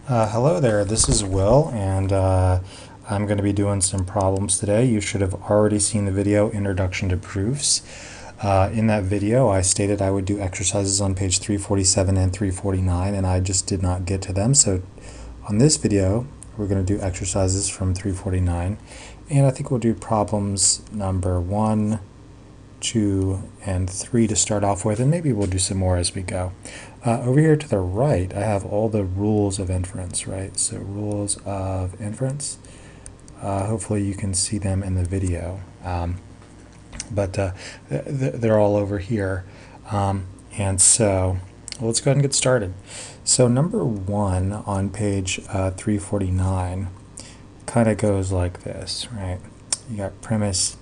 Hello there, this is Will, and I'm going to be doing some problems today. You should have already seen the video, Introduction to Proofs. In that video, I stated I would do exercises on page 347 and 349, and I just did not get to them. So on this video, we're going to do exercises from 349, and I think we'll do problems number 1, 2, and 3 to start off with, and maybe we'll do some more as we go. Over here to the right, I have all the rules of inference, right? So rules of inference. Hopefully you can see them in the video. But they're all over here. And so let's go ahead and get started. So number 1 on page 349 kind of goes like this, right? You got premise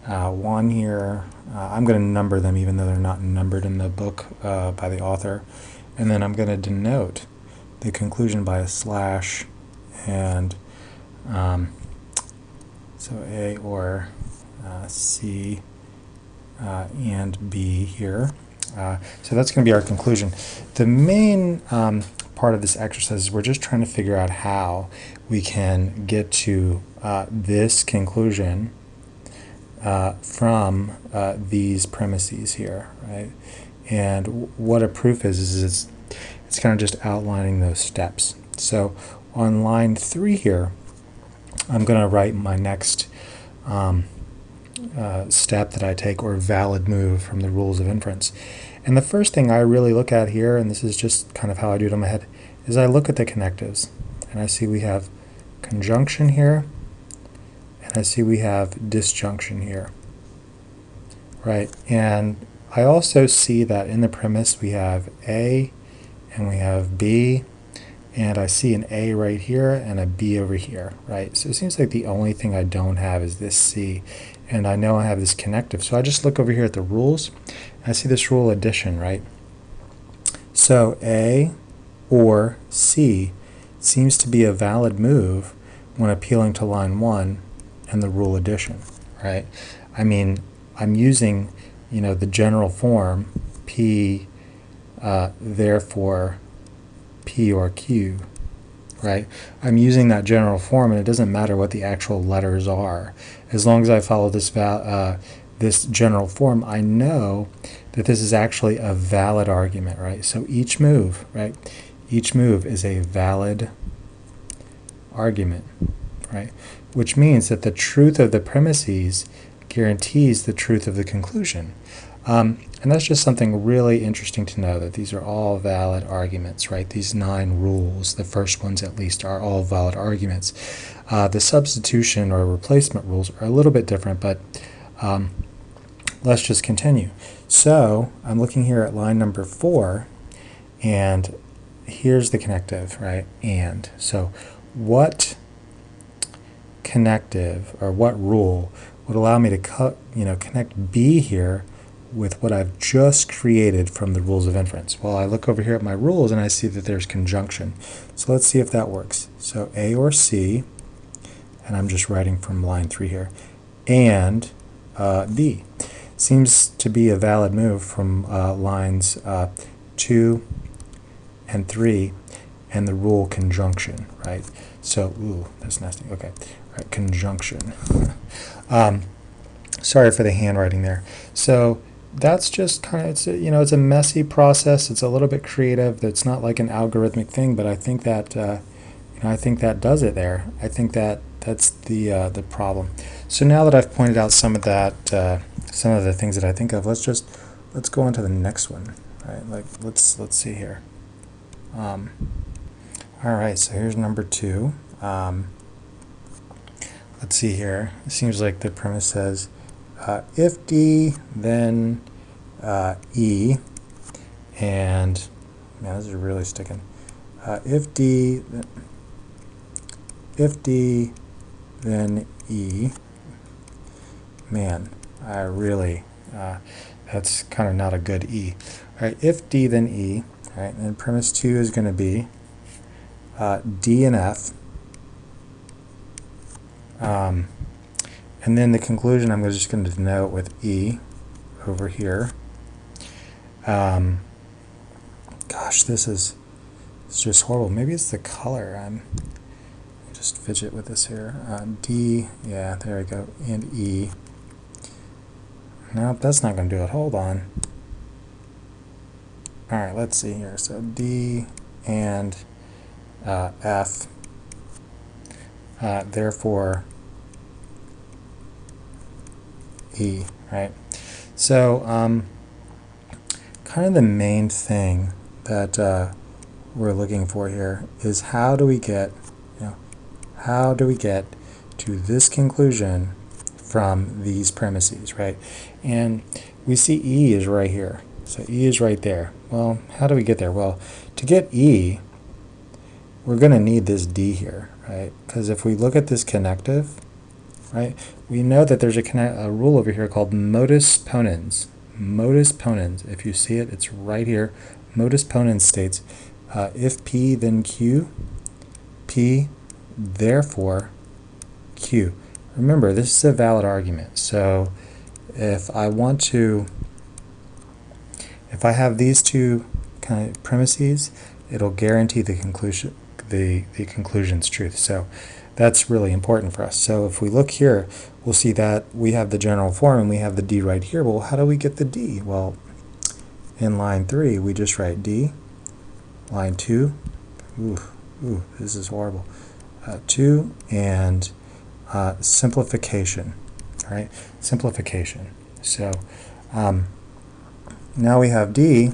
1 here. I'm going to number them even though they're not numbered in the book by the author. And then I'm going to denote the conclusion by a slash, and so A or C and B here. So that's going to be our conclusion. The main part of this exercise is we're just trying to figure out how we can get to this conclusion from these premises here, right? And what a proof is it's kind of just outlining those steps. So on line 3 here, I'm going to write my next step that I take, or valid move from the rules of inference. And the first thing I really look at here, and this is just kind of how I do it in my head, is I look at the connectives. And I see we have conjunction here, and I see we have disjunction here, right? And I also see that in the premise we have A and we have B, and I see an A right here and a B over here, right? So it seems like the only thing I don't have is this C, and I know I have this connective. So I just look over here at the rules, and I see this rule addition, right? So A or C seems to be a valid move when appealing to line 1 and the rule addition, right? I mean, I'm using, the general form P, therefore P or Q, right? I'm using that general form, and it doesn't matter what the actual letters are. As long as I follow this this general form, I know that this is actually a valid argument, right? So each move, right? Each move is a valid argument, right? Which means that the truth of the premises guarantees the truth of the conclusion. And that's just something really interesting to know, that these are all valid arguments, right? These 9 rules, the first ones at least, are all valid arguments. The substitution or replacement rules are a little bit different, but let's just continue. So I'm looking here at line number 4, and here's the connective, right? And so what connective or what rule would allow me to connect B here with what I've just created from the rules of inference? Well, I look over here at my rules and I see that there's conjunction. So let's see if that works. So A or C, and I'm just writing from line 3 here, and B. Seems to be a valid move from lines 2 and 3 and the rule conjunction, right? So, ooh, that's nasty. Okay, all right, conjunction. Sorry for the handwriting there. So that's just kind of, it's a messy process. It's a little bit creative. It's not like an algorithmic thing, but I think that I think that does it there. I think that that's the problem. So now that I've pointed out some of that, some of the things that I think of, let's go on to the next one. Right? Like let's see here. All right. So here's number 2. Let's see here. It seems like the premise says, if D, then E, and man, this is really sticking. If D, then E. Man, I really, that's kind of not a good E. All right, if D, then E. All right, and premise 2 is going to be D and F. And then the conclusion I'm just going to denote with E over here. Gosh, this is It's just horrible. Maybe it's the color. I'm just fidget with this here. D, yeah, there we go, and E. Nope, that's not going to do it. Hold on. All right, let's see here. So D and F, therefore E, right? So kind of the main thing that we're looking for here is how do we get to this conclusion from these premises, right? And we see E is right here. So E is right there. Well, how do we get there? Well, to get E, we're going to need this D here, right? Because if we look at this connective, right, we know that there's a rule over here called modus ponens. Modus ponens. If you see it, it's right here. Modus ponens states, if P, then Q, P, therefore Q. Remember, this is a valid argument. So if I have these two kind of premises, it'll guarantee the conclusion's truth. So that's really important for us. So if we look here, we'll see that we have the general form and we have the D right here. Well, how do we get the D? Well, in line 3, we just write D. Line 2, this is horrible. 2 and simplification, right? Simplification. So now we have D,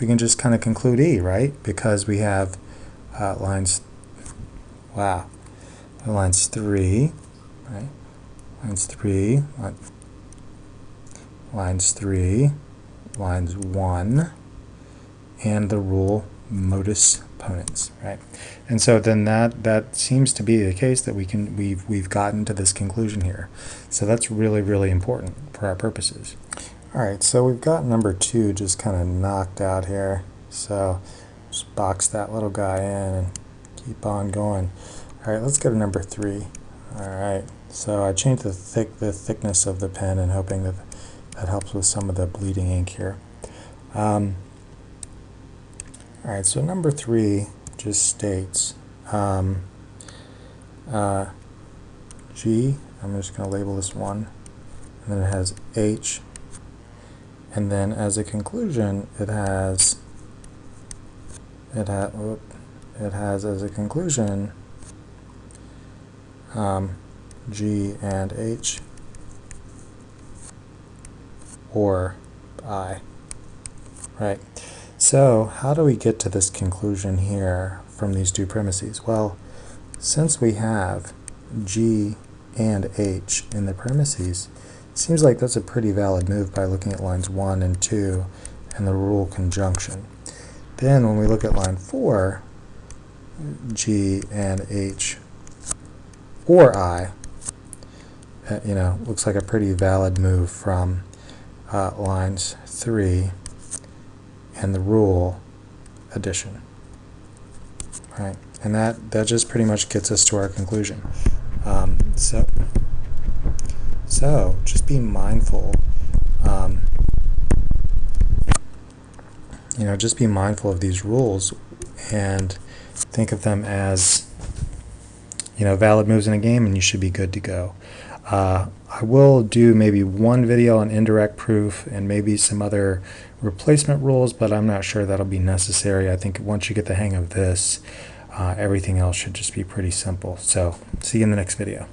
we can just kind of conclude E, right? Because we have lines 3, right? Lines 3, lines 1, and the rule modus ponens, right? And so then that seems to be the case that we've gotten to this conclusion here. So that's really, really important for our purposes. All right, so we've got number 2 just kind of knocked out here. So just box that little guy in and keep on going. All right, let's go to number 3. All right, so I changed the thickness of the pen and hoping that that helps with some of the bleeding ink here. All right, so number 3 just states G, I'm just going to label this 1, and then it has H, and then as a conclusion it has as a conclusion G and H or I, right? So how do we get to this conclusion here from these two premises? Well, since we have G and H in the premises, it seems like that's a pretty valid move by looking at lines 1 and 2 and the rule conjunction. Then when we look at line 4, G and H or I, looks like a pretty valid move from lines 3 and the rule addition, right? And that just pretty much gets us to our conclusion. So just be mindful, just be mindful of these rules and think of them as, valid moves in a game, and you should be good to go. I will do maybe one video on indirect proof and maybe some other replacement rules, but I'm not sure that'll be necessary. I think once you get the hang of this, everything else should just be pretty simple. So see you in the next video.